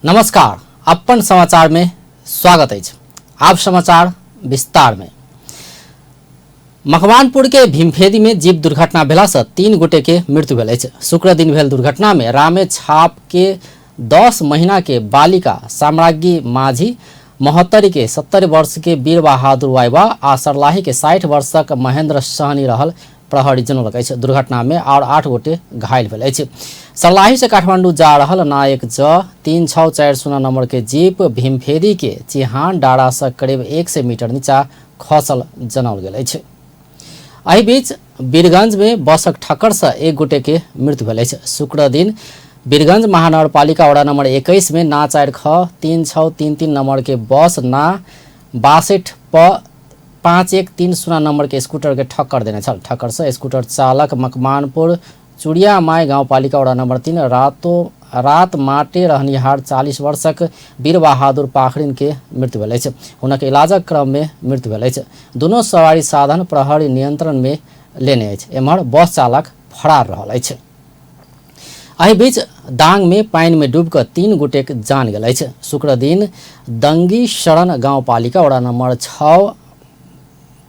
नमस्कार, अपन समाचार में स्वागत है। आप समाचार विस्तार में। मकवानपुर के भीमफेदी में जीप दुर्घटना भेला से 3 गोटे के मृत्यु भेल अछि। शुक्र दिन भेल दुर्घटना में रामे छाप के 10 महीना के बालिका साम्राज्ञी माझी, महोत्तरी के 70 वर्ष के वीर बहादुर वाइबा आ सरलाही के 60 वर्षक महेंद्र सहनी रहल प्रहरी जनौलक अछि। दुर्घटना में और 8 गोटे घायल भेल अछि। सरलाही से काठमांडू जा रहल नायक ज 3640 नंबर के जीप भीमफेदी के चिहान डाँडा से करीब 100 मीटर नीचा खसल जनाओल गेल अछि। एहि बीच वीरगंज में बसक ठक्कर से 1 गोटे के मृत्यु भेल अछि। शुक्र दिन वीरगंज महानगरपालिका वड़ा नंबर 21 में ना 4 ख 3633 नंबर के बस ना 62 प 5130 नंबर के स्कूटर के ठक्कर देने छल। ठक्कर से स्कूटर चालक मकवानपुर चुड़िया माई गाँव पालिका वड़ा नंबर 3 रात माटे रहनिहार 40 वर्षक वीर बहादुर पाखरिन के मृत्यु भेल अछि। हुनक इलाजक क्रम में मृत्यु भेल अछि। दोनों सवारी साधन प्रहरी नियंत्रण में लेने अछि। एम्हर बस चालक फरार रहल अछि। एहि बीच दांग में पानी में डूबकर 3 गोटे के जान गेल अछि। शुक्र दिन दंगी शरण गाँव पालिका वड़ा नंबर 6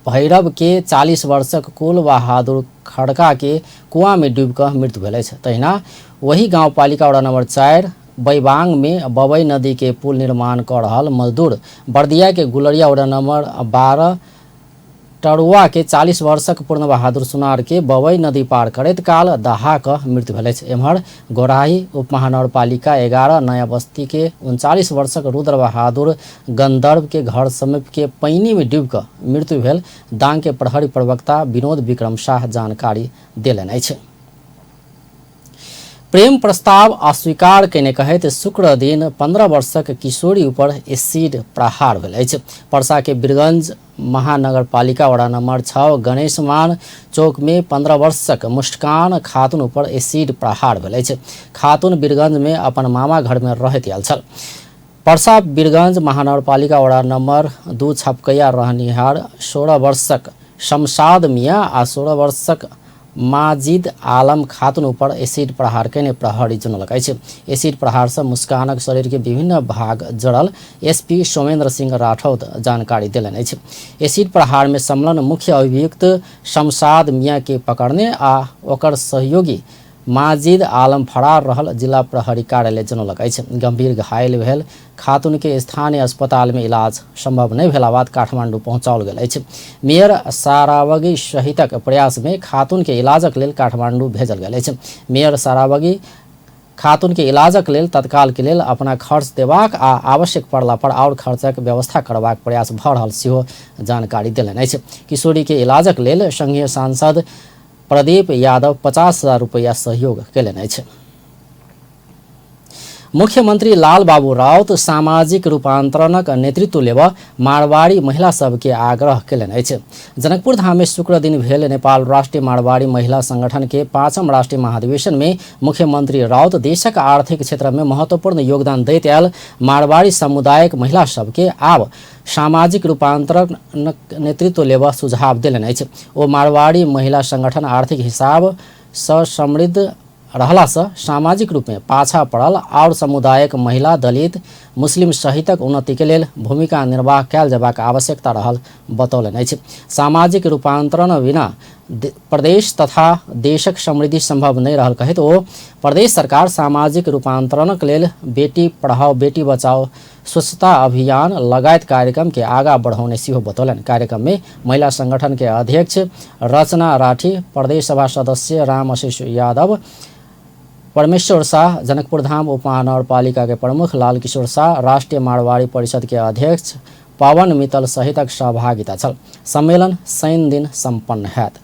भैरव के 40 वर्षक कुल बहादुर खड़का के कुआं में डूबकर मृत्यु भेल अछि। तहिना वही गाँव पालिका वड़ा नंबर 4 बैबांग में बबई नदी के पुल निर्माण कर रहल मजदूर बर्दिया के गुलरिया वड़ा नंबर 12 टरुआ के 40 वर्षक पूर्ण बहादुर सुनार के बबई नदी पार करैत काल दहा क मृत्यु भेल अछि। एम्हर गोराही उपमहानगरपालिका 11 नया बस्ती के 39 वर्षक रुद्र बहादुर गंधर्व के घर समीप के पानी में डूब क मृत्यु भेल दांग के प्रहरी प्रवक्ता विनोद विक्रम शाह जानकारी देलनि अछि। प्रेम प्रस्ताव अस्वीकार केने कहैत शुक्र दिन 15 वर्षक किशोरी ऊपर एसिड प्रहार भेल अछि। परसा के वीरगंज महानगरपालिका वड़ा नंबर 6 गणेशमान चौक में 15 वर्षक मुस्कान खातून ऊपर एसिड प्रहार भेल अछि। खातून वीरगंज में अपन मामा घर में रहैत आयल छल। परसा वीरगंज महानगरपालिका वड़ा नंबर 2 छपकैया रहनिहार 16 वर्षक शमशाद मियाँ आ 16 वर्षक माजिद आलम खातून ऊपर एसिड प्रहार केने प्रहरी जनौलक अछि। एसिड प्रहार से मुस्कानक शरीर के विभिन्न भाग जड़ल एसपी सोमेंद्र सिंह राठौर जानकारी देलनि अछि। एसिड प्रहार में संलग्न मुख्य अभियुक्त शमशाद मियाँ के पकड़ने आ ओकर सहयोगी माजिद आलम फरार रहल जिला प्रहरी कार्यालय जनौलक अछि। गंभीर घायल भेल खातून के स्थानीय अस्पताल में इलाज संभव नहीं भेला बाद काठमांडू पहुंचाओल गेल अछि। मेयर सारावगी सहितक प्रयास में खातून के इलाजक लेल काठमांडू भेजल गेल अछि। मेयर सारावगी खातून के इलाजक लेल तत्काल के लेल अपना खर्च देबाक आ आवश्यक पड़ला पर और खर्चक व्यवस्था करबाक प्रयास भ रहल सेहो जानकारी देलनि अछि। किशोरी के इलाजक लेल संघीय सांसद प्रदीप यादव 50,000 रुपया सहयोग केलनि अछि। मुख्यमंत्री लाल बाबू राउत सामाजिक रूपांतरणक नेतृत्व लेबा मारवाड़ी महिला सब के आग्रह केलनि अछि। जनकपुर धाम में शुक्र दिन भेल नेपाल राष्ट्रीय मारवाड़ी महिला संगठन के 5म राष्ट्रीय महाधिवेशन में मुख्यमंत्री राउत देशक आर्थिक क्षेत्र में महत्वपूर्ण योगदान दैत आयल मारवाड़ी समुदायक महिला सब के आब सामाजिक रूपांतरणक नेतृत्व लेबा सुझाव देलनि अछि। ओ मारवाड़ी महिला संगठन आर्थिक हिसाब से समृद्ध रहला से सामाजिक रूप में पाछा पड़ल और समुदायक महिला दलित मुस्लिम सहितक उन्नति के लेल भूमिका निर्वाह कयल जबाक आवश्यकता रहल बतौलनि अछि। सामाजिक रूपांतरण बिना प्रदेश तथा देशक समृद्धि संभव नहीं रहल कहैत ओ प्रदेश सरकार सामाजिक रूपांतरणक लेल बेटी पढ़ाओ बेटी बचाओ स्वच्छता अभियान लगायत कार्यक्रम के आगा बढ़ाउने सेहो बतौलनि। कार्यक्रम में महिला संगठन के अध्यक्ष रचना राठी, प्रदेश सभा सदस्य राम आशीष यादव, परमेश्वर शाह, जनकपुर धाम उपमहानगरपालिका के प्रमुख लाल किशोर शाह, राष्ट्रीय मारवाड़ी परिषद के अध्यक्ष पवन मित्तल सहितक सहभागिता छल। सम्मेलन शनि दिन संपन्न हैत।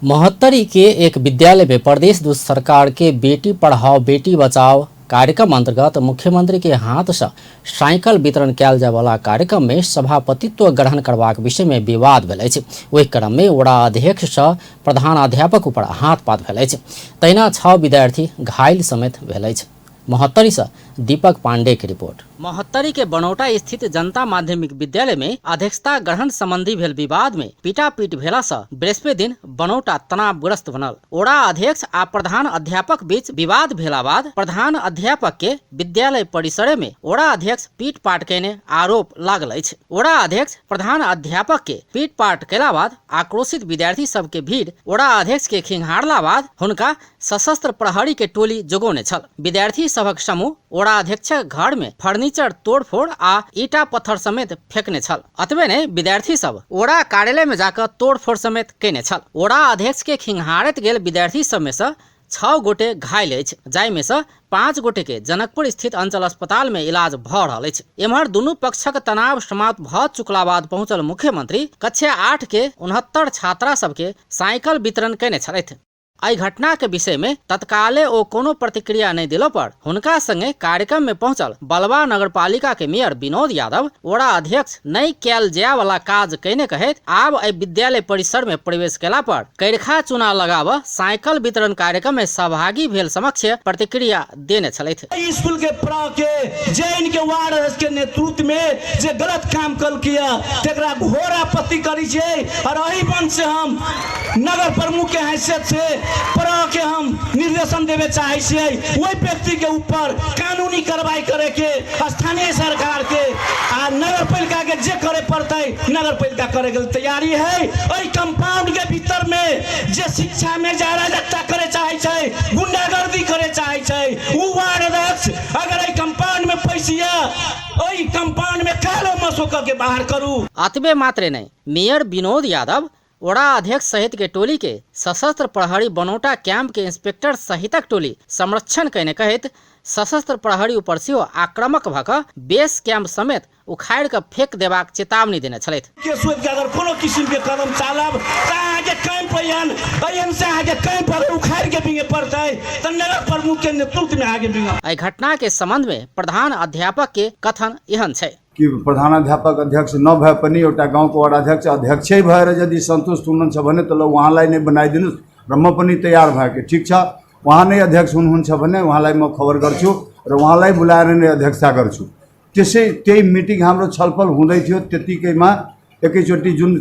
महोत्तरी के एक विद्यालय में प्रदेश सरकार के बेटी पढ़ाओ बेटी बचाओ कार्यक्रम अंतर्गत मुख्यमंत्री के हाथ से साइकिल वितरण कयल जाय वाला कार्यक्रम में सभापतित्व ग्रहण करबाक विषय में विवाद भेल अछि। ओहि क्रम में वड़ा अध्यक्ष से प्रधानाध्यापक ऊपर हाथपात भेल अछि। तहिना 6 विद्यार्थी घायल समेत भेल अछि। महोत्तरी से दीपक पांडे की रिपोर्ट। महोत्तरी के बनौटा स्थित जनता माध्यमिक विद्यालय में अध्यक्षता ग्रहण संबंधी भेल विवाद में पीटापीट भेला से बृहस्पति दिन बनौटा तनावग्रस्त बनल। ओड़ा अध्यक्ष आ प्रधान अध्यापक बीच विवाद भेला बाद प्रधान अध्यापक के विद्यालय परिसर में ओड़ा अध्यक्ष पीट पाट केने आरोप लागल अछि। ओड़ा अध्यक्ष प्रधान अध्यापक के पीट पाट केला बाद आक्रोशित विद्यार्थी सब के भीड़ ओड़ा अध्यक्ष के खिंगारला बाद हुनका सशस्त्र प्रहरी के टोली जगोने छल। विद्यार्थी सबक समूह ओड़ा अध्यक्ष घर में फर्नीचर तोड़फोड़ आ ईटा पत्थर समेत फेंकने छल। अतबे ने विद्यार्थी सब ओड़ा कार्यालय में जाकर तोड़फोड़ समेत केने छल। ओड़ा अध्यक्ष के खिंगारत गेल विद्यार्थी सब में से 6 गोटे घायल अछि, जाहि में से 5 गोटे के जनकपुर स्थित अंचल अस्पताल में इलाज भ रहल अछि। एम्हर दुनू पक्षक तनाव समाप्त भ चुकला बाद पहुंचल मुख्यमंत्री कक्षा 8 के 69 छात्रा सबके साइकिल वितरण केने छथि। एहि घटना के विषय में तत्काले ओ कोनो प्रतिक्रिया नहीं दिलो पर हुनका संगे कार्यक्रम में पहुंचल बलवा नगरपालिका के मेयर विनोद यादव ओड़ा अध्यक्ष नहीं कैल जाय वाला काज कहने कहैत आब एहि विद्यालय परिसर में प्रवेश केला पर कैरखा चूना लगाव साइकिल वितरण कार्यक्रम में सहभागी भेल समक्ष प्रतिक्रिया देने छलथि। स्कूल के जैन के वार्ड के नेतृत्व में जे गलत काम कल किया तेकरा घोर आपत्ति करी छे और एही बंद से हम नगर प्रमुख के हैसियत से के हम निर्देशन देवे चाहे छियै। वही व्यक्ति के ऊपर कानूनी कार्रवाई करे के स्थानीय सरकार के आ नगर पालिका के जे करे पड़ते नगर पालिका करे के तैयारी है। ओई कंपाउंड के भीतर में जे शिक्षा में अराजकता करे चाहे छै, गुंडागर्दी करे चाहे छै, उ वार्ड अध्यक्ष अगर एई कंपाउंड में पैसिया ओई कंपाउंड में कालो मसो के बाहर करू। अतबे मात्र नहीं, मेयर विनोद यादव ओड़ा अध्यक्ष सहित के टोली के सशस्त्र प्रहरी बनौटा कैंप के इंस्पेक्टर सहितक टोली संरक्षण कहने कहत सशस्त्र प्रहरी ऊपर से आक्रामक भक बेस कैंप समेत उखाड़ के फेंक देबाक चेतावनी देने छलथि। के सोच के अगर कोनो किस्म के कदम चालब त आगे कैंप अयन से आगे कैंप अगर उखाड़ के बिंगे पड़तै त नगर प्रमुख के नेतृत्व में आगे बिंगे। एहि घटना के संबंध में प्रधान अध्यापक के कथन एहन छै कि प्रधानाध्यापक अध्यक्ष न भए पनि एउटा गाउँको वडा अध्यक्षै भएर यदि सन्तुष्ट हुनुहुन्छ भने त ल उहाँलाई नै बनाइदिनुहोस् र म पनि तयार भएँ। ठिक छ, उहाँ नै अध्यक्ष हुनुहुन्छ भने उहाँलाई म खबर गर्छु र उहाँलाई बुलाएर नै अध्यक्षता गर्छु। त्यही मिटिङ हाम्रो छलफल हुँदै थियो। त्यतिकैमा एकैचोटि जुन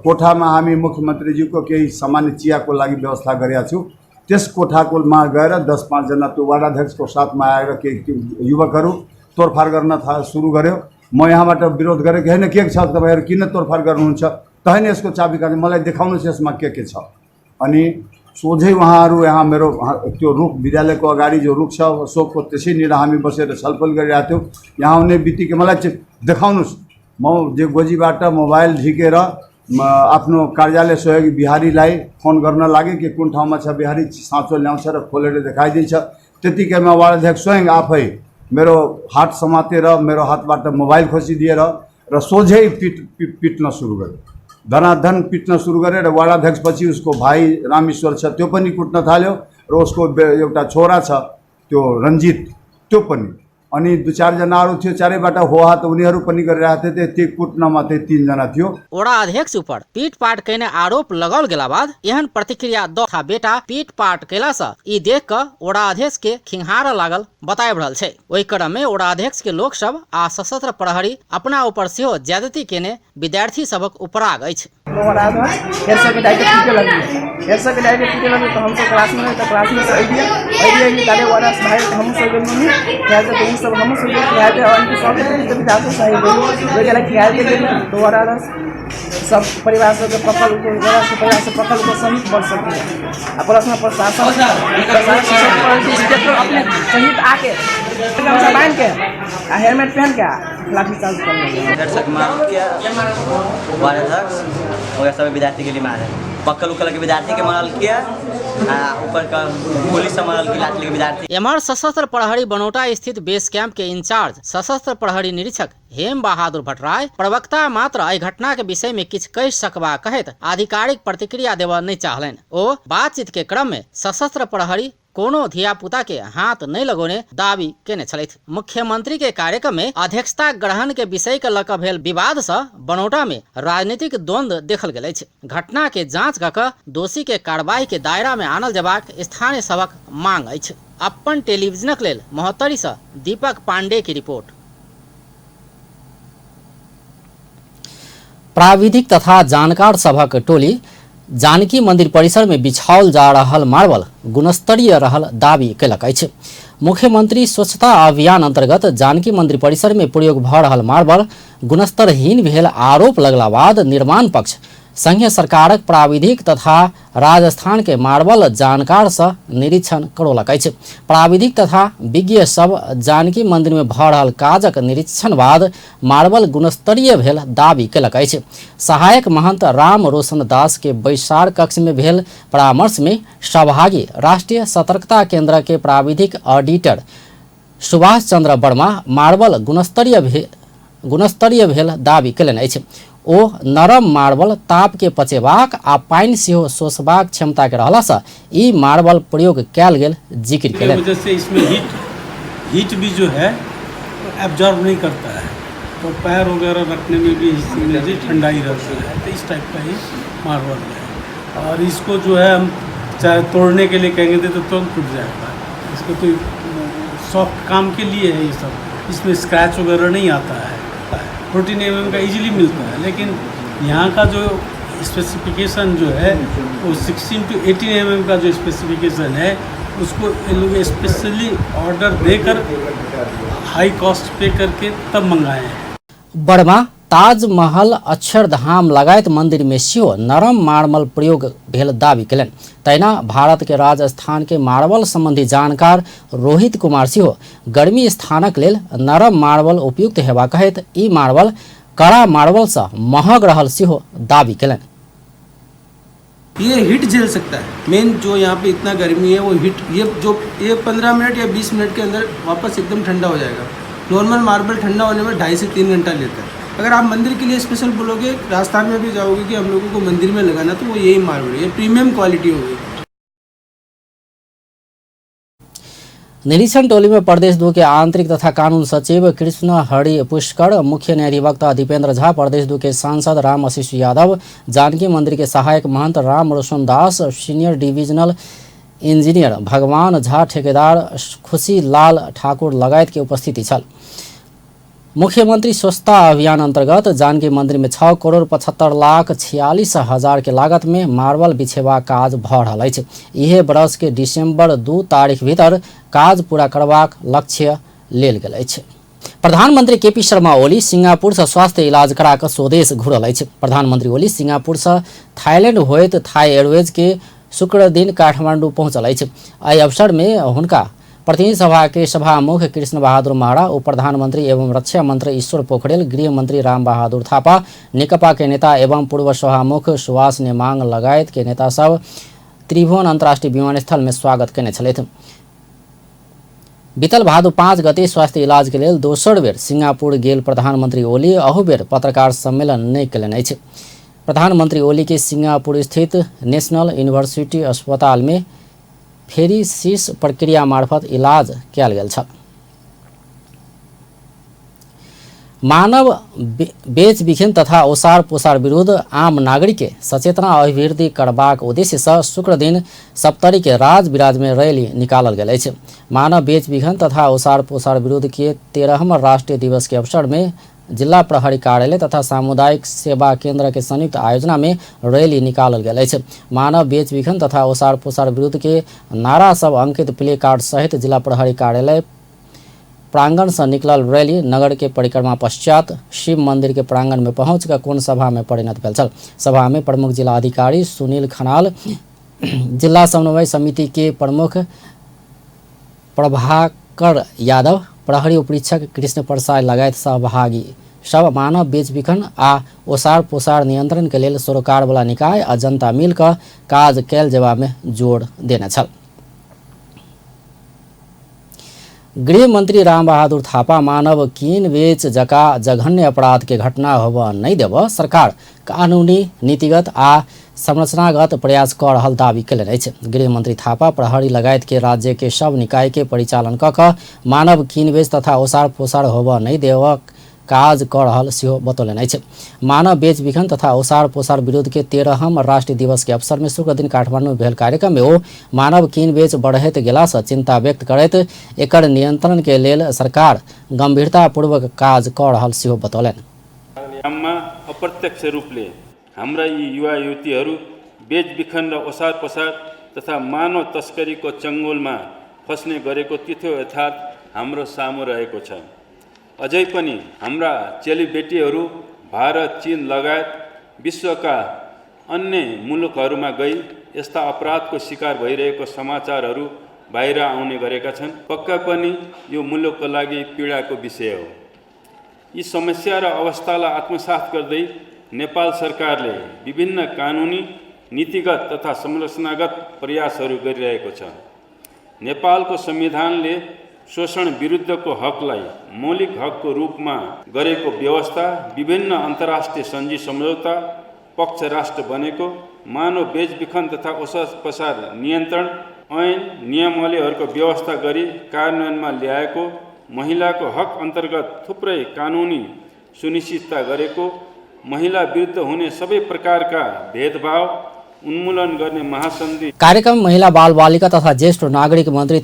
कोठामा हामी मुख्यमन्त्रीज्यूको केही सामान्य चियाको लागि व्यवस्था गरेका छौँ त्यस कोठाकोमा गएर 10-5 जना त्यो वडा अध्यक्षको साथमा आएर केही युवकहरू तोडफाड गर्न सुरु गर्यो। म यहाँबाट विरोध गरेको होइन, के छ तपाईहरु किन तोडफाड गर्नुहुन्छ, तहैन यसको चाबीकाठी मलाई देखाउनुहोस् यसमा के छ। अनि सोझै उहाँहरू यहाँ मेरो त्यो रुख विद्यालयको अगाडि जो रुख छ अशोकको त्यसैनिर हामी बसेर छलफल गरिरहेका थियौँ। यहाँ आउने बित्तिकै मलाई देखाउनुहोस्। म जे गोजीबाट मोबाइल झिकेर आफ्नो कार्यालय सहयोगी बिहारीलाई फोन गर्न लागे कि कुन ठाउँमा छ, बिहारी साँचो ल्याउँछ र खोलेर देखाइदिन्छ। त्यतिकैमा वडा अध्यक्ष स्वयं आफै मेरो हात समातेर मेरो हातबाट मोबाइल खोसिदिएर र सोझै पिट्न सुरु गर्यो। धनाधन पिट्न सुरु गरे र वडा अध्यक्ष पछि उसको भाइ रामेश्वर छ त्यो पनि कुट्न थाल्यो र उसको एउटा छोरा छ त्यो रञ्जित त्यो पनि। अनि 2-4 जनाहरू थियो, चारैबाट हो हात उनीहरू पनि गरिरहेथे। त्यो कुट्नमा चाहिँ 3 जना थियो। ओड़ा अध्यक्ष ऊपर पीट पाट कहने आरोप लगाल गेला बाद एहन प्रतिक्रिया था बेटा पीट पाट कैला से ई देख क ओड़ा अध्यक्ष के खिंहार लागल बताए रहल छै। ओहि क्रम में ओड़ा अध्यक्ष के लोक सब आ सशस्त्र प्रहरी अपना ऊपर सेहो ज्यादती केने विद्यार्थी सबक उपराग अछि। सब हम सब खिलाते हैं और सब भी जाते सही बोल वे खिलाते हैं तो वाला सब परिवार से पकड़ को से परिवार से पकड़ को सहित बढ़ सकते हैं। अब प्लस में प्रशासन अपने सहित आके बांध के हेलमेट पहन के लाठी चार्ज कर रहे दर्शक मार किया और सब विद्यार्थी के लिए मारे पक्कल उकल के विद्यार्थी के मारल किया ऊपर का पुलिस मारल की लाठी के विद्यार्थी। एमआर सशस्त्र प्रहरी बनौटा स्थित बेस कैंप के इंचार्ज सशस्त्र प्रहरी निरीक्षक हेम बहादुर भट्टराय प्रवक्ता मात्र एहि घटना के विषय में किछ कहि सकबा कहैत आधिकारिक प्रतिक्रिया देवा नहीं चाहलनि। ओ बातचीत के क्रम में सशस्त्र प्रहरी कोनो धिया पुता के हाथ नहीं लगोने दावी केने छलथि। मुख्यमंत्री के कार्यक्रम में अध्यक्षता ग्रहण के विषय के लऽ कऽ भेल विवाद से बनौटा में राजनीतिक द्वंद्व देखल गेल अछि। घटना के जांच कऽ कऽ दोषी के कार्रवाई के दायरा में आनल जेबाक स्थानीय सबक मांग अछि। अपन टेलीविजनक लेल महोत्तरी से दीपक पांडे की रिपोर्ट। प्राविधिक तथा जानकार सभक टोली जानकी मंदिर परिसर में बिछाओल जा रहल मार्बल गुणस्तरीय रहल दावी कयलक अछि। मुख्यमंत्री स्वच्छता अभियान अंतर्गत जानकी मंदिर परिसर में प्रयोग भ रहल मार्बल गुणस्तरहीन भेल आरोप लगला बाद निर्माण पक्ष संघीय सरकारक प्राविधिक तथा राजस्थान के मार्बल जानकार सँ निरीक्षण करौलक अछि। प्राविधिक तथा विज्ञ सब जानकी मंदिर में भ रहल काजक निरीक्षण बाद मार्बल गुणस्तरीय भेल दावी कयलक अछि। सहायक महंत राम रोशन दास के बैसार कक्ष में भेल परामर्श में सहभागी राष्ट्रीय सतर्कता केंद्र के प्राविधिक ऑडिटर सुभाष चंद्र वर्मा मार्बल गुणस्तरीय भेल दावी कयलनि अछि। ओ नरम मार्बल ताप के पचेबाक आ पानि सेहो सोखबाक क्षमता के रहला सँ ई मार्बल प्रयोग कयल गेल जिक्र केलनि। वजह से इसमें हीट भी जो है एब्जॉर्ब नहीं करता है, तो पैर वगैरह रखने में भी इसमें ठंडाई रहती है। तो इस टाइप का ही मार्बल है और इसको जो है हम चाहे तोड़ने के लिए कहेंगे तो तुरंत टूट जाएगा। इसको तो सॉफ्ट काम के लिए है ये सब, इसमें स्क्रैच वगैरह नहीं आता है। 14 mm का इजीली मिलता है, लेकिन यहाँ का जो स्पेसिफिकेशन जो है वो 16 to 18 mm का जो स्पेसिफिकेशन है उसको ये लोग स्पेशली ऑर्डर देकर हाई कॉस्ट पे करके तब मंगाए हैं। वर्मा ताजमहल अक्षरधाम लगायत मंदिर में सेहो नरम मार्बल प्रयोग भेल दावी कयलनि। तहिना भारत के राजस्थान के मार्बल संबंधी जानकार रोहित कुमार सेहो गर्मी स्थानक लेल नरम मार्बल उपयुक्त हेबाक कहैत ई मार्बल कड़ा मार्बल सँ महग रहल सेहो दावी कयलनि। ये हीट झेल सकता है। मेन जो यहाँ पे इतना गर्मी है वो हीट ये 15 मिनट या 20 मिनट के अंदर वापस एकदम ठंडा हो जाएगा। नॉर्मल मार्बल ठंडा होने में 2.5 से 3 घंटा लेता है। अगर आप मंदिर के लिए स्पेशल बोलोगे, राजस्थान में भी जाओगे कि हम लोगों को मंदिर में लगाना, तो वो यही मार्बल है, ये प्रीमियम क्वालिटी होगी। निरीक्षण टोली में प्रदेश 2 के आंतरिक तथा कानून सचिव कृष्ण हरि पुष्कर, मुख्य न्यायाधिवक्ता दीपेंद्र झा, प्रदेश 2 के सांसद राम आशीष यादव, जानकी मंदिर के सहायक महंत राम रोशन दास, सीनियर डिविजनल इंजीनियर भगवान झा, ठेकेदार खुशी लाल ठाकुर लगायत के उपस्थिति छल। मुख्यमंत्री स्वच्छता अभियान अंतर्गत जानकी मंदिर में 6,75,46,000 के लागत में मार्बल बिछेबा काज भ रहल अछि। इहे बरस के दिसंबर 2 तारीख भीतर काज पूरा करबाक लक्ष्य लेल गेल अछि। प्रधानमंत्री केपी शर्मा ओली सिंगापुर से स्वास्थ्य इलाज करा कऽ स्वदेश घुरल अछि। प्रधानमंत्री ओली सिंगापुर से थाईलैंड होइत थाई एयरवेज के शुक्र दिन काठमांडू पहुंचल अछि। एहि अवसर में हुनका प्रतिनिधि सभा के सभामुख कृष्ण बहादुर महारा, उप प्रधानमंत्री एवं रक्षा मंत्री ईश्वर पोखरेल, गृह मंत्री राम बहादुर थापा, नेकपा के नेता एवं पूर्व सभामुख सुभाष नेमांग लगायत के नेता सब त्रिभुवन अंतर्राष्ट्रीय विमानस्थल में स्वागत कयने छलथि। बीतल भादो 5 गते स्वास्थ्य इलाज के लेल दोसर बेर सिंगापुर गेल प्रधानमंत्री ओली अहू बेर पत्रकार सम्मेलन नहीं कयलनि अछि। प्रधानमंत्री ओली के सिंगापुर स्थित नेशनल यूनिवर्सिटी अस्पताल में फेरिसिस प्रक्रिया मार्फत इलाज कयल गेल छल। मानव बेच बिखन तथा ओसार पोसार विरुद्ध आम नागरिक के सचेतना अभिवृद्धि करबाक उद्देश्य से शुक्र दिन सप्तरी के राज विराज में रैली निकालल गेल अछि। मानव बेच बिखन तथा ओसार पोसार विरुद्ध के 13वां राष्ट्रीय दिवस के अवसर में जिला प्रहरी कार्यालय तथा सामुदायिक सेवा केंद्र के संयुक्त आयोजना में रैली निकालल गेल अछि। मानव बेच बिखन तथा ओसार पोसार विरुद्ध के नारा सब अंकित प्ले कार्ड सहित जिला प्रहरी कार्यालय प्रांगण से निकलल रैली नगर के परिक्रमा पश्चात शिव मंदिर के प्रांगण में पहुंचकर कोन सभा में परिणत भेल छल। सभा में प्रमुख जिला अधिकारी सुनील खनाल, जिला समन्वय समिति के प्रमुख प्रभाकर यादव, प्रहरी उपरीक्षक कृष्ण प्रसाद लगायत सहभागी सब मानव बेच बिखन आ ओसार पोसार नियंत्रण के लेल सरोकार वाला निकाय आ जनता मिलकर काज कैल जेबा में जोर देने छल। गृह मंत्री राम बहादुर थापा मानव कीन बेच जका जघन्य अपराध के घटना होबा नहीं देब सरकार कानूनी नीतिगत आ संरचनागत प्रयास कर रहल दावी कयलनि अछि। गृह मंत्री थापा प्रहरी लगायत के राज्य के सब निकाय के परिचालन कऽ कऽ मानव कीन बेच तथा ओसार पोसार होबा नहीं देबक काज कर रहल सेहो बतौलनि अछि। मानव बेच बिखन तथा ओसार पोसार विरुद्ध के 13वां राष्ट्रीय दिवस के अवसर में शुक्र दिन काठमांडू में भेल कार्यक्रम में ओ मानव कीन बेच बढ़ैत गेला से चिंता व्यक्त करैत एकर नियंत्रण के लेल सरकार गंभीरतापूर्वक काज कर रहल सेहो बतौलनि। काममा अप्रत्यक्ष रूपले हाम्रा यी युवा युवतीहरू बेचबिखन र ओसार पसार तथा मानव तस्करीको चङ्गोलमा फस्ने गरेको तिथो यथार्थ हाम्रो सामु रहेको छ। अझै पनि हाम्रा चेलीबेटीहरू भारत, चीन लगायत विश्वका अन्य मुलुकहरूमा गई यस्ता अपराधको शिकार भइरहेको समाचारहरू बाहिर आउने गरेका छन्। पक्का पनि यो मुलुकको लागि पीडाको विषय हो। यी समस्या र अवस्थालाई आत्मसात गर्दै नेपाल सरकारले विभिन्न कानुनी, नीतिगत तथा संरचनागत प्रयासहरू गरिरहेको छ। नेपालको संविधानले शोषण विरुद्धको हकलाई मौलिक हकको रूपमा गरेको व्यवस्था, विभिन्न अन्तर्राष्ट्रिय सन्धि सम्झौता, पक्ष राष्ट्र बनेको, मानव बेचबिखन तथा ओसार पसार नियन्त्रण ऐन नियमावलीहरूको व्यवस्था गरी कार्यान्वयनमा ल्याएको, महिलाको हक अन्तर्गत थुप्रै कानुनी सुनिश्चितता गरेको, महिला विरुद्ध हुने सबै प्रकारका भेदभाव उन्मूलन गर्ने महासन्धि। कार्यक्रम महिला बाल बालिका तथा ज्येष्ठ नागरिक मंत्री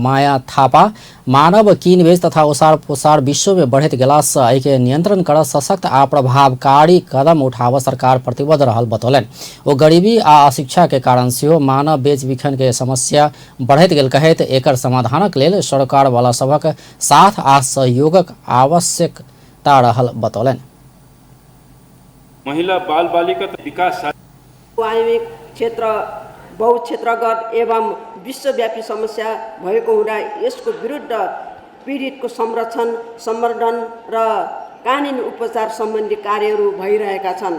माया थापा मानव किनबेच तथा ओसार पोसार विश्व में बढ़त गेला से एके नियंत्रण कर सशक्त आ प्रभावकारी कदम उठाव सरकार प्रतिबद्ध रहल बतौलन। वो गरीबी आ अशिक्षा के कारण से मानव बेच बिखन के समस्या बढ़त गेल कहत एकर समाधानक लेल सरकार वाला सबक साथ आ सहयोगक आवश्यकता रहल बतौलन। महिला बाल बालिका विकास वाणिज्यिक क्षेत्र बहुक्षेत्रगत एवं विश्वव्यापी समस्या भएको हुँदा यसको विरुद्ध पीडितको संरक्षण, सम्वर्धन र कानुनी उपचार सम्बन्धी कार्यहरू भइरहेका छन्।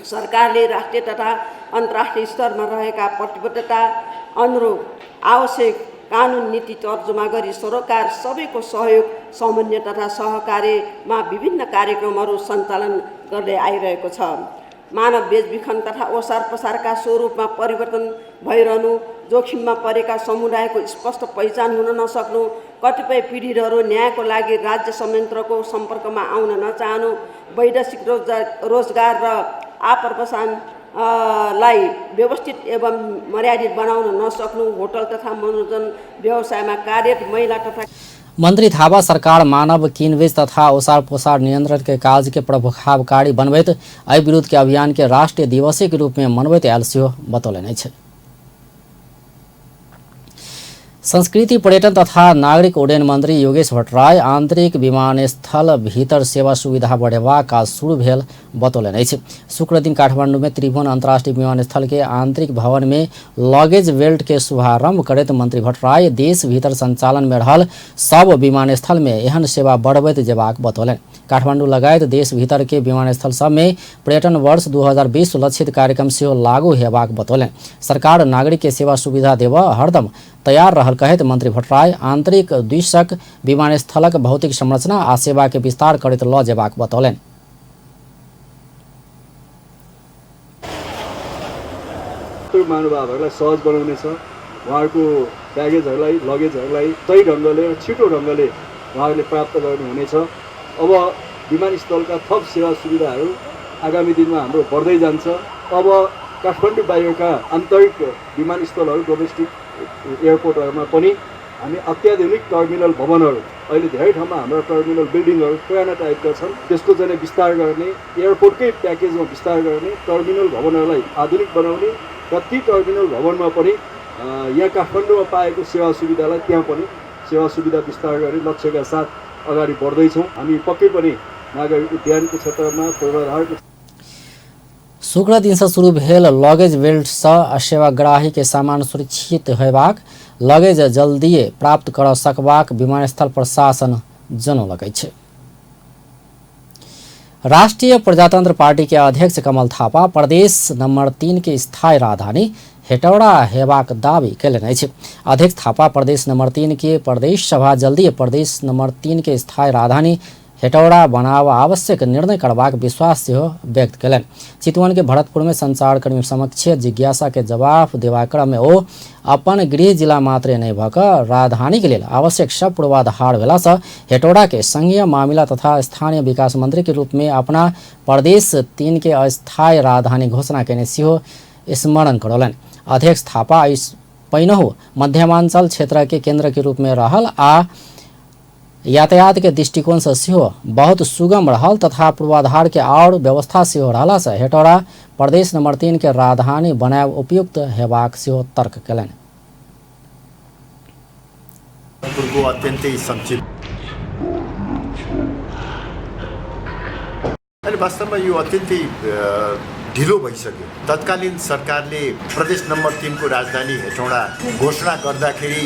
सरकारले राष्ट्रिय तथा अन्तर्राष्ट्रिय स्तरमा रहेका प्रतिबद्धता अनुरूप आवश्यक कानुन नीति तर्जुमा गरी सरकार सबैको सहयोग, समन्वय तथा सहकार्यमा विभिन्न कार्यक्रमहरू सञ्चालन गर्दै आइरहेको छ। मानव बेचबिखन तथा ओसार पसारका स्वरूपमा परिवर्तन भइरहनु, जोखिममा परेका समुदायको स्पष्ट पहिचान हुन नसक्नु, कतिपय पीडितहरू न्यायको लागि राज्य संयन्त्रको सम्पर्कमा आउन नचाहनु, वैदेशिक रोजगार र आप्रवासनलाई व्यवस्थित एवं मर्यादित बनाउन नसक्नु, होटल तथा मनोरञ्जन व्यवसायमा कार्यरत महिला तथा मंत्री थापा सरकार मानव किनबेच तथा ओसार पोसार नियंत्रण के कार्य के प्रभावकारी बनबैत एहि विरुद्ध के अभियान के राष्ट्रीय दिवस के रूप में मनबैत आयल सेहो बतौलनि अछि। संस्कृति पर्यटन तथा नागरिक उड्डयन मंत्री योगेश भट्टराई आंतरिक विमानस्थल भीतर सेवा सुविधा बढ़ेबा का शुरू भेल बतौलनि अछि। शुक्र दिन काठमांडू में त्रिभुवन अंतर्राष्ट्रीय विमानस्थल के आंतरिक भवन में लगेज बेल्ट के शुभारंभ करैत मंत्री भट्टराई देश भीतर संचालन में रहल सब विमानस्थल में एहन सेवा बढ़बैत जेबाक बतौलनि। काठमांडू लगायत देश भीतर के विमानस्थल सब में पर्यटन वर्ष 2020 लक्षित कार्यक्रम सेहो लागू हेबाक बतौलनि। सरकार नागरिक के सेवा सुविधा देबा हरदम तैयार रहल कहैत मंत्री भट्टराई आंतरिक द्विशक विमानस्थलक भौतिक संरचना आ सेवा के विस्तार करैत ल जेबाक बतौलनि। महानुभावहरूलाई सहज बनाउनेछ, उहाँहरूको ब्यागेजहरूलाई, लगेजहरूलाई सही ढङ्गले र छिटो ढङ्गले उहाँहरूले प्राप्त गर्नु हुनेछ। अब विमानस्थलका थप सेवा सुविधाहरू आगामी दिनमा हाम्रो बढ्दै जान्छ। अब काठमाडौँ बाहिरका आन्तरिक विमानस्थलहरू, डोमेस्टिक एयरपोर्टहरूमा पनि हामी अत्याधुनिक टर्मिनल भवनहरू, अहिले धेरै ठाउँमा हाम्रो टर्मिनल बिल्डिङहरू पुराना टाइपका छन्, त्यसको चाहिँ विस्तार गर्ने, एयरपोर्टकै प्याकेजमा विस्तार गर्ने, टर्मिनल भवनहरूलाई आधुनिक बनाउने र ती टर्मिनल भवनमा पनि यहाँ काठमाडौँमा पाएको सेवा सुविधालाई त्यहाँ पनि सेवा सुविधा विस्तार गर्ने लक्ष्यका साथ अगाडि बढ्दैछौँ। हामी पक्कै पनि नागरिक उड्डयनको क्षेत्रमा पूर्वाधारको शुक्र दिन से शुरू भेल लगेज बेल्ट से सेवाग्राही के सामान सुरक्षित होबाक, लगेज जल्दिए प्राप्त कर सकबाक विमानस्थल प्रशासन जनौलक अछि। राष्ट्रीय प्रजातंत्र पार्टी के अध्यक्ष कमल थापा प्रदेश नंबर 3 के स्थायी राजधानी हेटौड़ा हेबाक दावी कयलनि अछि। अध्यक्ष थापा प्रदेश नंबर 3 के प्रदेश सभा जल्दी प्रदेश नंबर 3 के स्थायी राजधानी हेटौड़ा बनाव आवश्यक निर्णय करबाक विश्वास सेहो व्यक्त कयलनि। चितवन के भरतपुर में संचारकर्मी समक्ष जिज्ञासा के जवाब देवा क्रम में ओ अपन गृह जिला मात्र नहीं भऽ कऽ राजधानी के लिए आवश्यक सब पूर्वाधार भेला से हेटौड़ा के संघीय मामला तथा स्थानीय विकास मंत्री के रूप में अपना प्रदेश 3 के अस्थायी राजधानी घोषणा कयने सेहो स्मरण करौलनि। अध्यक्ष थापा पहिनहु मध्यमांचल क्षेत्र के केंद्र के रूप में रहल आ यातायात के दृष्टिकोण से सेहो बहुत सुगम रहल तथा पूर्वाधार के और व्यवस्था सेहो रहला से हेटौड़ा प्रदेश नंबर 3 के राजधानी बनायब उपयुक्त हेबाक सेहो तर्क कयलनि। को अत्यन्तै संक्षिप्त अहिले वास्तवमा यो अत्यन्तै ढिलो भइसक्यो। तत्कालीन सरकारले प्रदेश नम्बर 3 को राजधानी हेटौडा घोषणा गर्दाखेरि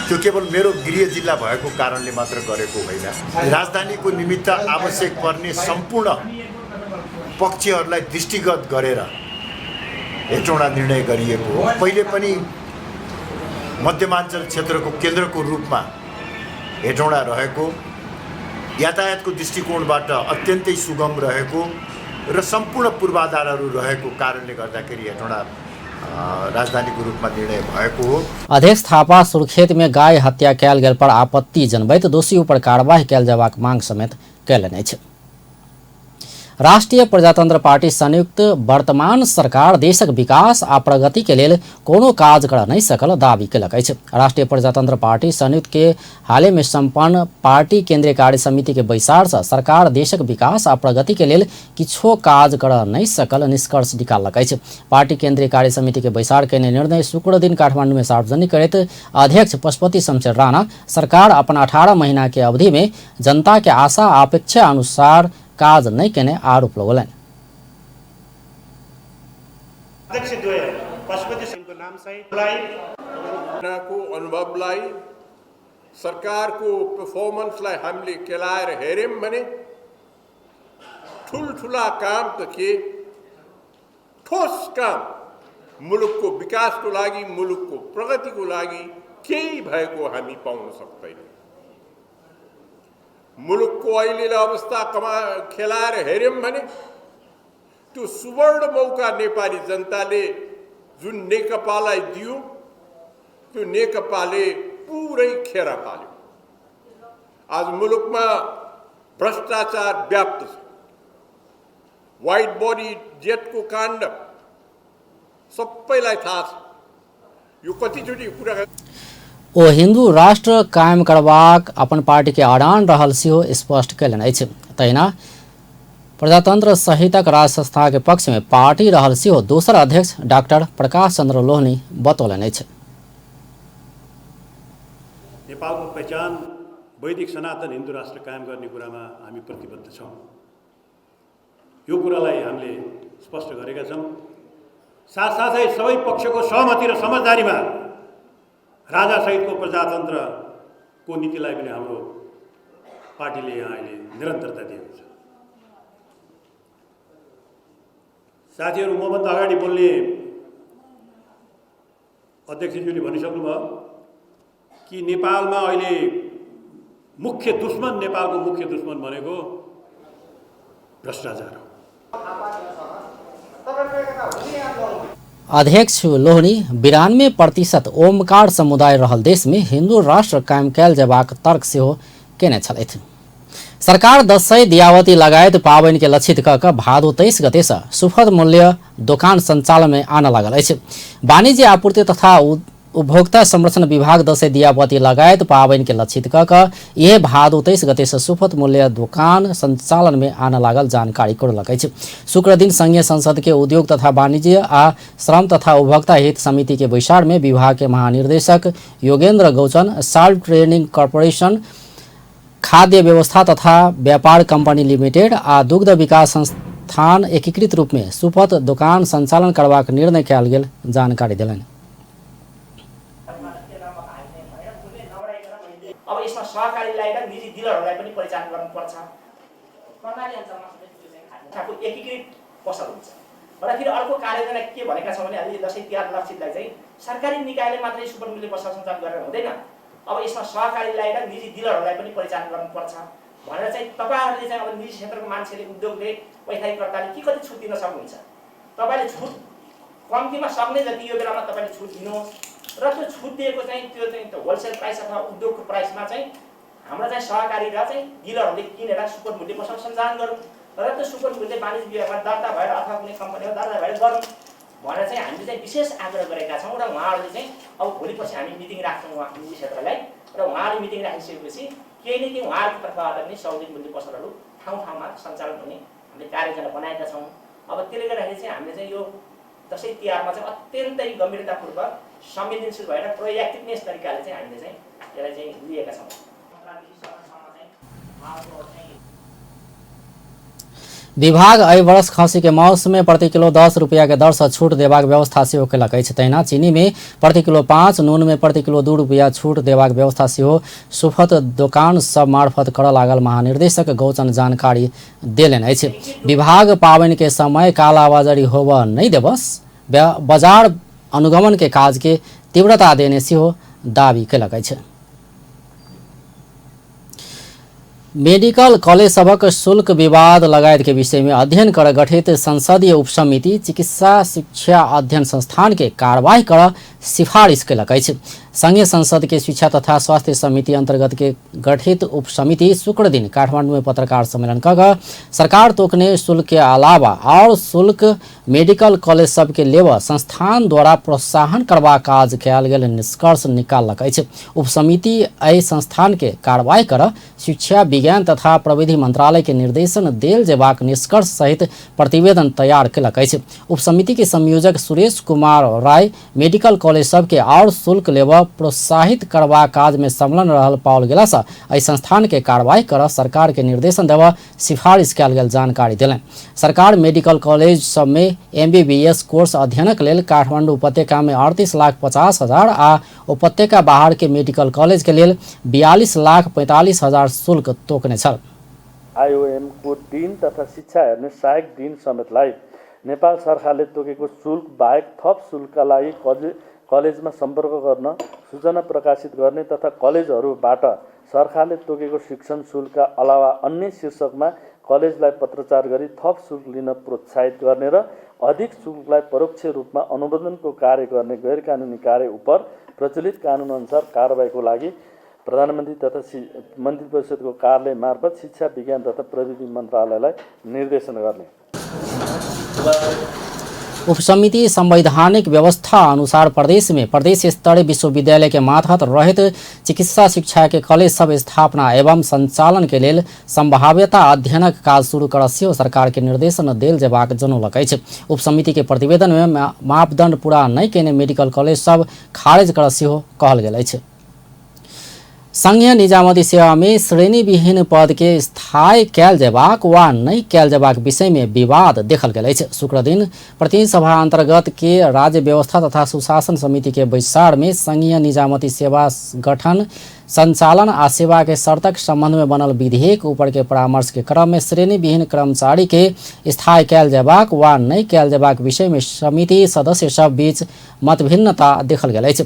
त्यो केवल मेरो गृह जिल्ला भएको कारणले मात्र गरेको होइन। राजधानीको निमित्त आवश्यक पर्ने सम्पूर्ण पक्षहरूलाई दृष्टिगत गरेर हेटौडा निर्णय गरिएको हो। पहिले पनि मध्यमाञ्चल क्षेत्रको केन्द्रको रूपमा हेटौडा रहेको, यातायातको दृष्टिकोणबाट अत्यन्तै सुगम रहेको र सम्पूर्ण पूर्वाधारहरू रहेको कारणले गर्दाखेरि हेटौडा राजधानीको रूपमा निर्णय भएको हो। अध्यक्ष थापा सुर्खेत में गाय हत्या कयल गेल पर आपत्ति जनबैत दोषी ऊपर कार्यवाही कयल जयबाक मांग समेत कयलनि अछि। राष्ट्रीय प्रजातंत्र पार्टी संयुक्त वर्तमान सरकार देशक विकास आ प्रगति के लेल कोनो काज कर नहीं सकल दावी केलक अछि। राष्ट्रीय प्रजातंत्र पार्टी संयुक्त के हाल में संपन्न पार्टी केंद्रीय कार्य समिति के बैसार से सरकार देशक विकास आ प्रगति के लेल किछो काज कर नहीं सकल निष्कर्ष निकाललक अछि। पार्टी केंद्रीय कार्य समिति के बैसार के निर्णय शुक्र दिन काठमांडू में सार्वजनिक करैत अध्यक्ष पशुपति शमशेर राणा सरकार अपन 18 महीना के अवधि में जनता के आशा अपेक्षा अनुसार काज नहीं केने आरोप लगौलनि। को अनुभवलाई सरकारको पर्फर्मेन्सलाई हामीले केलाएर हेर्यौं भने ठुलठुला काम त के ठोस काम मुलुकको विकासको लागि मुलुकको प्रगतिको लागि केही भएको हामी पाउन सक्दैनौँ। मुलुकको अहिलेको अवस्था खेलाएर हेर्यौं भने त्यो सुवर्ण मौका नेपाली जनताले जुन नेकपालाई दियो त्यो नेकपाले पुरै खेर फाल्यो। आज मुलुकमा भ्रष्टाचार व्याप्त छ। व्हाइट बडी जेटको काण्ड सबैलाई थाहा छ। यो कतिचोटि कुरा ओ हिंदू राष्ट्र कायम करबाक अपन पार्टी के अड़ान रहल सेहो स्पष्ट कयलनि अछि। तहिना प्रजातंत्र सहितक राज्य संस्था के पक्ष में पार्टी रहल सेहो दोसर अध्यक्ष डॉक्टर प्रकाश चंद्र लोहनी बतौलनि अछि। नेपालको पहिचान वैदिक सनातन हिन्दू राष्ट्र कायम गर्ने कुरामा हामी प्रतिबद्ध छौँ। यो कुरालाई हामीले स्पष्ट गरेका छौँ। साथसाथै सबै पक्षको सहमति र समझदारीमा राजा सहितको प्रजातन्त्रको नीतिलाई पनि हाम्रो पार्टीले यहाँ अहिले निरन्तरता दिएको छ। साथीहरू, मभन्दा अगाडि बोल्ने अध्यक्षज्यूले भनिसक्नुभयो कि नेपालमा अहिले नेपालको मुख्य दुश्मन भनेको भ्रष्टाचार हो। अध्यक्ष लोहनी 92% ओमकार समुदाय रहल देश में हिंदू राष्ट्र कायम कयल जयबाक तर्क सेहो केने छलथि। सरकार दशैं दियावती लगायत पाबनि के लक्षित क के भादो 23 गते से सुपथ मूल्य दुकान संचालन में आने लागल अछि। वाणिज्य आपूर्ति तथा उपभोक्ता संरक्षण विभाग दशैं दियावती लगायत पाबनि के लक्षित क के यह भादो 23 गते से सुपथ मूल्य दुकान संचालन में आने लागल जानकारी करलक अछि। शुक्र दिन संघीय संसद के उद्योग तथा वाणिज्य आ श्रम तथा उपभोक्ता हित समिति के बैसार में विभाग के महानिर्देशक Yogendra Gauchan, salt trading corporation, खाद्य व्यवस्था तथा व्यापार कंपनी लिमिटेड आ दुग्ध विकास संस्थान एकीकृत रूप में सुपथ दुकान संचालन करबाक निर्णय कयल गेल जानकारी देलनि। अब यसमा सहकारीलाई र निजी डिलरहरूलाई पनि परिचालन गर्नुपर्छ। कर्णाली अञ्चलमा खाद्यको एकीकृत पसल हुन्छ। र फेरि अर्को कार्ययोजना के भनेका छौँ भने अहिले दशैं तिहार लक्षितलाई चाहिँ सरकारी निकायले मात्रै सुपर मूल्य पसल सञ्चालन गरेर हुँदैन। अब यसमा सहकारीलाई र निजी डिलरहरूलाई पनि परिचालन गर्नुपर्छ भनेर चाहिँ तपाईहरुले चाहिँ अब निजी क्षेत्रको मान्छेले उद्योगले पैठारीकर्ताले के कति छुट दिन सक्नुहुन्छ। तपाईले छुट कम्तीमा सक्ने जति यो बेलामा तपाईले छुट दिनुहोस् र त्यो छुट दिएको चाहिँ त्यो चाहिँ होलसेल प्राइस अथवा उद्योगको प्राइसमा चाहिँ हाम्रो चाहिँ सहकारी र चाहिँ डिलरहरूले किनेर सुपर मूल्य पसल सञ्चालन गरौँ र त्यो सुपर मूल्य वाणिज्य विभागमा दर्ता भएर अथवा कुनै कम्पनीमा दर्ता भएर गरौँ भनेर चाहिँ हामीले चाहिँ विशेष आग्रह गरेका छौँ। र उहाँहरूले चाहिँ अब भोलि पछि हामी मिटिङ राख्छौँ निजी क्षेत्रलाई र उहाँले मिटिङ राखिसकेपछि केही न केही उहाँहरूको तर्फबाट पनि साउदी मूल्य पसलहरू ठाउँ ठाउँमा सञ्चालन हुने हामीले कार्ययोजना बनाएका छौँ। अब त्यसले गर्दाखेरि चाहिँ हामीले चाहिँ यो दसैँ तिहारमा चाहिँ अत्यन्तै गम्भीरतापूर्वक संवेदनशील भएर प्रोएक्टिभनेस तरिकाले चाहिँ हामीले चाहिँ यसलाई चाहिँ लिएका छौँ। विभाग एहि वर्ष खसी के मौसम में प्रति किलो 10 रुपया के दर से छूट देबाक व्यवस्था सेहो केलक अछि। तहिना चीनी में प्रति किलो 5, नून में प्रति किलो 2 रुपया छूट देबाक व्यवस्था सेहो सुफत दोकान सब मार्फत करऽ लागल महानिर्देशक गौचन जानकारी देलनि अछि। विभाग पावनि के समय कालाबाजारी होबऽ नहि देबस, बाजार अनुगमन के काज के तीव्रता देने सेहो दावी केलक अछि। मेडिकल कॉलेज सबक शुल्क विवाद लगायत के विषय में अध्ययन कर गठित संसदीय उपसमिति चिकित्सा शिक्षा अध्ययन संस्थान के कार्रवाई कर सिफारिश केलक अछि। संघीय संसद के शिक्षा तथा स्वास्थ्य समिति अंतर्गत के गठित उपसमिति शुक्र दिन काठमांडू में पत्रकार सम्मेलन कर सरकार तोकने शुल्क के अलावा और शुल्क मेडिकल कॉलेज सब के लेव संस्थान द्वारा प्रोत्साहन करबा काज कयल गेल निष्कर्ष निकालक अछि। उपसमिति एहि संस्थान के कार्रवाई कर शिक्षा विज्ञान तथा प्रविधि मंत्रालय के निर्देशन देल जेबाक निष्कर्ष सहित प्रतिवेदन तैयार केलक अछि। उपसमिति के संयोजक सुरेश कुमार राय मेडिकल कॉलेज सब के और शुल्क लेव प्रोत्साहित करबा काज में संलग्न रहल पाओल गेला से एहि संस्थान के कार्रवाई कर सरकार के निर्देशन देव सिफारिश कयल गेल जानकारी देलनि। सरकार मेडिकल कॉलेज सब में MBBS कोर्स अध्ययनक लेल काठमांडू उपत्यका में 38,50,000 आ उपत्यका बाहर के मेडिकल कॉलेज के लेल 42,45,000 शुल्क तोकने छल। IOM को दिन तथा शिक्षा हेर्ने सहायक दिन समेतलाई नेपाल सरकारले तोकेको शुल्क बाहेक थप शुल्कका लागि कलेजमा सम्पर्क गर्न, सूचना प्रकाशित गर्ने तथा कलेजहरूबाट सरकारले तोकेको शिक्षण शुल्कका अलावा अन्य शीर्षकमा कलेजलाई पत्रचार गरी थप शुल्क लिन प्रोत्साहित गर्ने र अधिक शुल्कलाई परोक्ष रूपमा अनुमोदनको कार्य गर्ने गैरकानुनी कार्य उप प्रचलित कानुन अनुसार कारबाहीको लागि प्रधानमन्त्री तथा मन्त्री परिषदको कार्यालय मार्फत शिक्षा विज्ञान तथा प्रविधि मन्त्रालयलाई निर्देशन गर्ने। उपसमिति संवैधानिक व्यवस्था अनुसार प्रदेश में प्रदेश स्तरीय विश्वविद्यालय के मातहत रहित चिकित्सा शिक्षा के कॉलेज सब स्थापना एवं संचालन के लेल संभाव्यता अध्ययनक काज शुरू कर सेहो सरकार के निर्देशन देल जेबाक जनौलक अछि। उपसमिति के प्रतिवेदन में मापदंड पूरा नहीं केने मेडिकल कॉलेज सब खारिज कर सेहो कहल गेल अछि। संघीय निजामती सेवा में श्रेणी विहीन पद के स्थायी कैल जेबाक वा नहीं कैल जेबाक विषय में विवाद देखल गेल अछि। शुक्र दिन प्रतिनिधि सभा अंतर्गत के राज्य व्यवस्था तथा सुशासन समिति के बैसार में संघीय निजामती सेवा गठन संचालन आ सेवा के शर्तक संबंध में बनल विधेयक ऊपर के परामर्श के क्रम में श्रेणी विहीन कर्मचारी के स्थायी कैल जेबाक वा नहीं कैल जेबाक विषय में समिति सदस्य सब बीच मतभिन्नता देखल गेल अछि।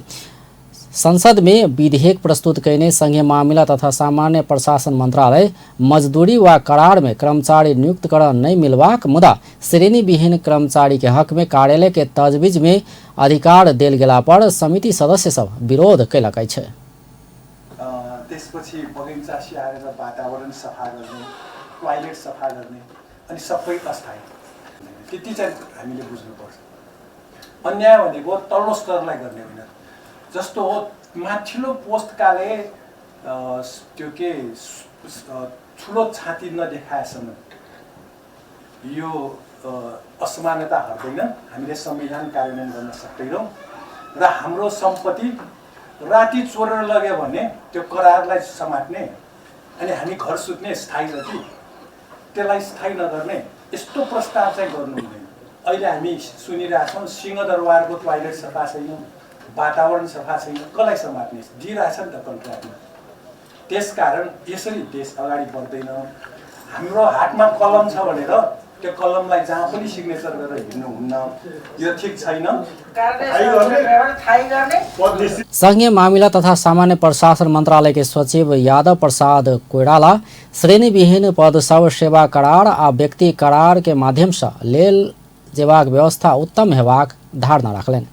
संसद में विधेयक प्रस्तुत करने संघीय मामला तथा सामान्य प्रशासन मंत्रालय मजदूरी व करार में कर्मचारी नियुक्त कर नहीं मिलवाक मुदा श्रेणी विहीन कर्मचारी के हक में कार्यालय के तजवीज में अधिकार देल गेला पर समिति सदस्य सब विरोध कैलक अछि। त्यसपछि बगैँचासी आएर वातावरण सफा गर्ने, टोयलेट सफा गर्ने अनि सबै अस्थायी त्यति चाहिँ हामीले बुझ्नुपर्छ। अन्याय भनेको तल्लो स्तरलाई गर्ने होइन, जस्तो हो माथिल्लो पोस्टकाले त्यो के ठुलो छाती नदेखाएसम्म यो असमानता हट्दैन। हामीले संविधान कार्यान्वयन गर्न सक्दैनौँ र हाम्रो सम्पत्ति राति चोरेर लग्यो भने त्यो करारलाई समात्ने अनि हामी घर सुत्ने स्थायी जति त्यसलाई स्थायी नगर्ने यस्तो प्रस्ताव चाहिँ गर्नु हुँदैन। अहिले हामी सुनिरहेछौँ सिंहदरबारको टोयलेट सफा छैन, वातावरण सफा छैन, कसलाई समात्ने दिइरहेछ नि त कन्ट्र्याक्टमा। त्यसकारण यसरी देश अगाडि बढ्दैन। हाम्रो हातमा कलम छ भनेर त्यो कलमलाई जहाँ पनि सिग्नेचर गरेर हिँड्नुहुन्न, यो ठिक छैन। संघीय मामला तथा सामान्य प्रशासन मंत्रालय के सचिव यादव प्रसाद कोइराला श्रेणी विहीन पद सब सेवा करार आ व्यक्ति करार के माध्यम से लेल जेबाक व्यवस्था उत्तम हेबाक धारणा राखलनि।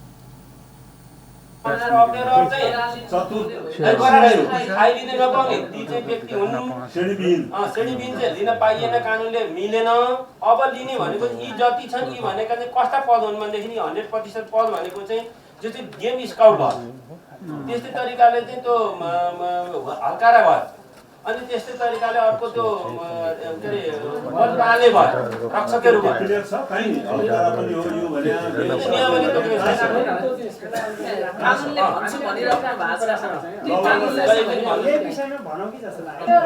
श्रेणीविहीन चाहिँ लिन पाइएन, कानुनले मिलेन। अब लिने भनेको यी जति छन् यी भनेका चाहिँ कस्ता पद हुन् भनेदेखि 100% पद भनेको चाहिँ जो चाहिँ गेम स्काउट भयो, त्यस्तै तरिकाले चाहिँ त्यो हल्कारा भयो, अनि त्यस्तै तरिकाले अर्को त्यो के अरे बलपाले भयो रक्षकहरू भयो क्लियर छ कहीँ अवधारा पनि हो यो भने नियमले त कानुनले भन्छु भनिरहेको भएको छ त्यो कानुनले यो विषयमा भनौँ कि जस्तो लाग्यो।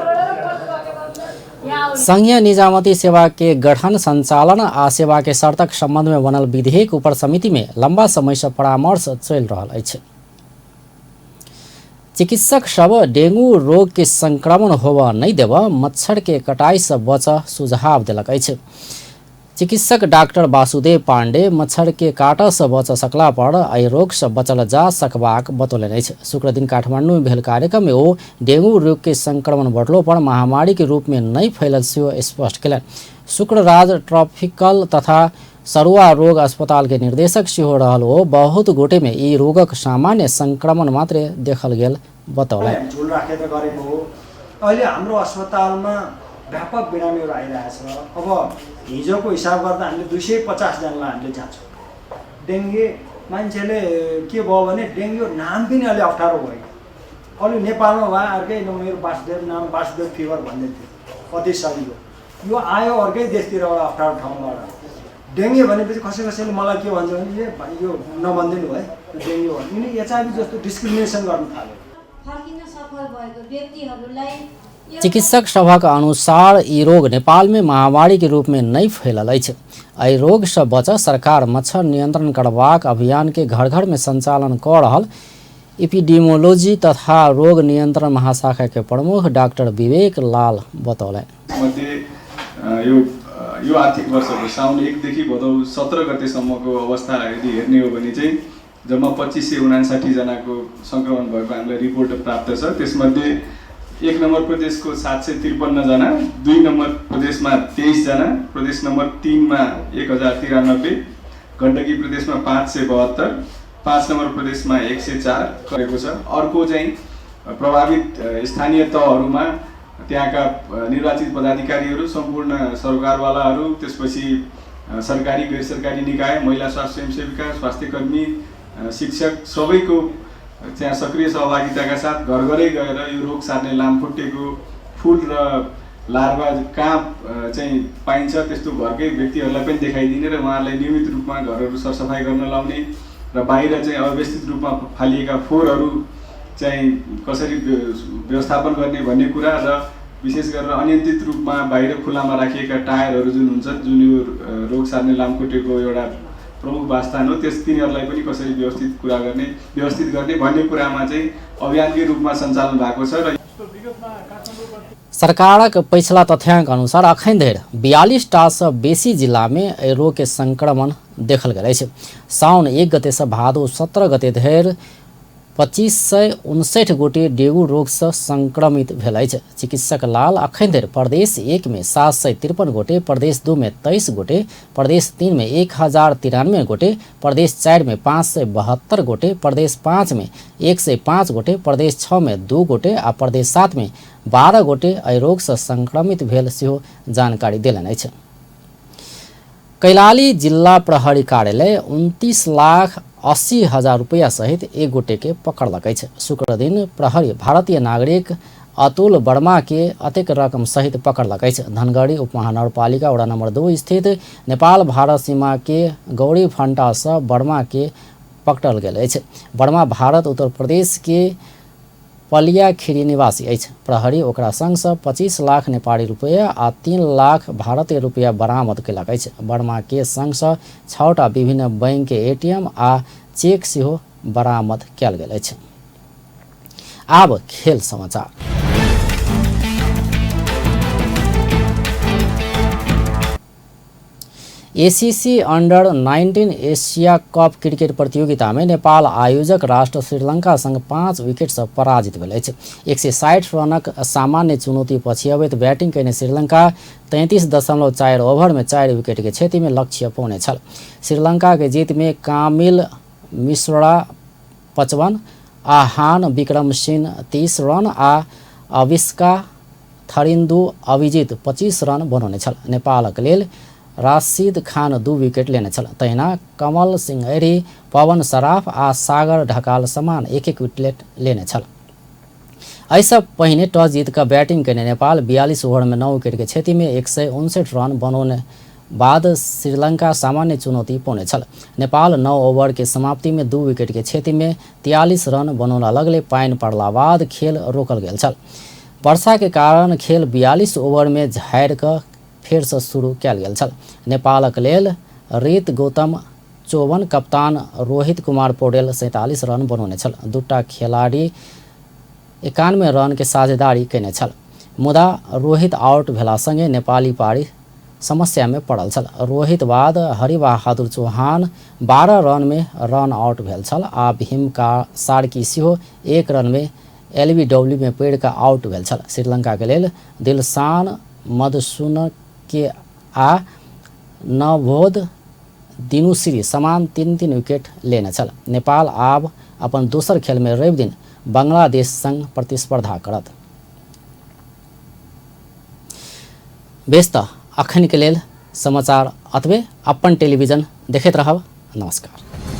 संघीय निजामती सेवा के गठन संचालन आ सेवा के शर्तक संबंध में बनल विधेयक उपर समिति में लंबा समय से परामर्श चल रहा है। चिकित्सक सब डेंगू रोग के संक्रमण होबा नहीं देव मच्छर के कटाई से बच सुझाव दिलक अछि। चिकित्सक डॉक्टर वासुदेव पांडे मच्छर के काटऽ से बच सकला पर एहि रोग से बचल जा सकबाक बतौलनि अछि। शुक्र दिन काठमांडू में भेल कार्यक्रम में ओ डेंगू रोग के संक्रमण बढ़लो पर महामारी के रूप में नहीं फैलल सेहो स्पष्ट कयलनि। शुक्रराज ट्रॉपिकल तथा सरुआ रोग अस्पताल के निर्देशक सेहो रहल ओ बहुत गोटे में ई रोगक सामान्य संक्रमण मात्र देखल गेल बतौलनि। झोल राखेर गरेको हो। अहिले हाम्रो अस्पतालमा व्यापक बिरामीहरू आइरहेछ। अब हिजोको हिसाब गर्दा हामीले 250 जनालाई हामीले जान्छौँ। डेङ्गु मान्छेले के भयो भने डेङ्गु नाम पनि अलि अप्ठ्यारो भयो। अलि नेपालमा भए अर्कै मेरो वासुदेव नाम वासुदेव फिभर भन्दै थियो अति सजिलो। यो आयो अर्कै देशतिरबाट अप्ठ्यारो ठाउँबाट। डेङ्गु भनेपछि कसैले मलाई के भन्छ भने यो नभनिदिनु है यो डेङ्गु हो भने एचआइभी जस्तो डिस्क्रिमिनेसन गर्न थाल्यो। फर्किन सफल भएको व्यक्तिहरूलाई चिकित्सक सभा का अनुसार ई रोग नेपाल में महामारी के रूप में नहीं फैलल अछि। एहि रोग से बच सरकार मच्छर नियंत्रण करबाक अभियान के घर घर में संचालन कर रहल एपिडेमियोलॉजी तथा रोग नियंत्रण महाशाखा के प्रमुख डॉक्टर विवेक लाल बतौलनि। यो आर्थिक वर्षको साउन 1 देखि भदौ 17 गतेसम्मको अवस्था यदि हेर्ने हो भने चाहिँ जम्मा 2559 जनाको संक्रमण भएको हामीलाई रिपोर्ट प्राप्त छ। त्यसमध्ये 1 नम्बर प्रदेशको 753 जना, 2 नम्बर प्रदेशमा 23 जना, प्रदेश नम्बर 3 मा 1093, गण्डकी प्रदेशमा 572, 5 नम्बर प्रदेशमा 104 गरेको छ। अर्को चाहिँ प्रभावित स्थानीय तहहरूमा त्यहाँका निर्वाचित पदाधिकारीहरू, सम्पूर्ण सरकारवालाहरू, त्यसपछि सरकारी गैर सरकारी निकाय, महिला स्वास्थ्य स्वयंसेविका, स्वास्थ्यकर्मी, शिक्षक सबैको त्यहाँ सक्रिय सहभागिताका साथ घर घरै गएर यो रोग सार्ने लामखुट्टेको फुल र लार्भा कहाँ चाहिँ पाइन्छ त्यस्तो घरकै व्यक्तिहरूलाई पनि देखाइदिने र उहाँहरूलाई नियमित रूपमा घरहरू सरसफाइ गर्न लाउने र बाहिर चाहिँ अव्यवस्थित रूपमा फालिएका फोहोरहरू चाहिँ कसरी व्यवस्थापन गर्ने भन्ने कुरा र विशेष गरेर अनियन्त्रित रूपमा बाहिर खुलामा राखिएका टायरहरू जुन हुन्छ जुन यो रोग सार्ने लामखुट्टेको एउटा प्रमुख वासस्थान हो त्यस तिनीहरूलाई पनि कसरी व्यवस्थित गर्ने भन्ने कुरामा चाहिँ अभियानकै रूपमा सञ्चालन भएको छ। र सरकारक पिछला तथ्याङ्क अनुसार अखन धरि 42 टा सँ बेसी जिला में एहि रोग के संक्रमण देखल गेल अछि। साउन 1 गते से भादो 17 गते धरि 2559 गोटे डेंगू रोग से संक्रमित भेल अछि। चिकित्सक लाल अखन धरि प्रदेश 1 में 753 गोटे, प्रदेश 2 में 23 गोटे, प्रदेश 3 में 1093 गोटे, प्रदेश 4 में 572 गोटे, प्रदेश 5 में 105 गोटे, प्रदेश 6 में 2 गोटे आ प्रदेश 7 में 12 गोटे एहि रोग से संक्रमित भेल सेहो जानकारी देलनि अछि। कैलाली जिला प्रहरी कार्यालय 29,80,000 रुपया सहित एक गोटे के पकड़लक अछि। शुक्र दिन प्रहरी भारतीय नागरिक अतुल वर्मा के अतेक रकम सहित पकड़लक अछि। धनगढ़ी उपमहानगरपालिका वड़ा नंबर 2 स्थित नेपाल भारत सीमा के गौरी फंटा से वर्मा के पकड़ल गेल अछि। वर्मा भारत उत्तर प्रदेश के पलियाखिरी निवासी अछि। प्रहरी ओकरा संग से 25 लाख नेपाली रुपया आ 3 लाख भारतीय रुपया बरामद कयलक अछि। वर्मा के संग से 6 टा विभिन्न बैंक के ATM आ चेक सेहो बरामद कयल गेल अछि। आब खेल समाचार। ACC under-19 Asia cup cricket प्रतियोगिता में नेपाल आयोजक राष्ट्र श्रीलंका संग 5 विकेट से पराजित भेल अछि। 160 रनक सामान्य चुनौती पछि अबैत बैटिंग कयने श्रीलंका 33.4 ओवर में 4 विकेट के क्षति में लक्ष्य पौने छल। श्रीलंका के जीत में कामिल मिश्रा 55, आहान विक्रम सिंह 30 रन आ अविस्का थरिन्दु अभिजित 25 रन बनौने छल। नेपालक लेल राशिद खान 2 विकेट लेने छल। तहिना कमल सिंह एरी, पवन सराफ आ सागर ढकाल समान 1-1 विकेट लेने छल। ऐसा पहिने टस जीत कर बैटिंग करने नेपाल 42 ओवर में 9 विकेट के क्षति में 159 रन बनाने बाद श्रीलंका सामान्य चुनौती पौने छल। नेपाल 9 ओवर के समाप्ति में 2 विकेट के क्षति में 43 रन बनौला लगले पाइन पड़ला बाद खेल रोकल गेल छल। वर्षा के कारण खेल 42 ओवर में झाड़ कर फिर से शुरू कयल गेल छल। नेपालक लेल रीत गौतम 54, कप्तान रोहित कुमार पौडेल 47 रन बनौने छल। दूटा खिलाड़ी 91 रन के साझेदारी कयने छल। मुदा रोहित आउट भेला संगे नेपाली पारी समस्या में पड़ल छल। रोहित बाद हरिबहादुर चौहान 12 रन में रन आउट भेल छल आ भीम का साड़की सेहो 1 रन में LBW में पेड़ का आउट भेल छल। श्रीलंका के लेल दिलशान मधुसूदन के आ नवोद दिनुश्री समान 3-3 विकेट लेने छल। नेपाल आब अपन दोसर खेल में रवि दिन बांग्लादेश संग प्रतिस्पर्धा करत। बेस्त अखन के लेल समाचार अतबे। अपन टेलीविजन देखैत रहब। नमस्कार।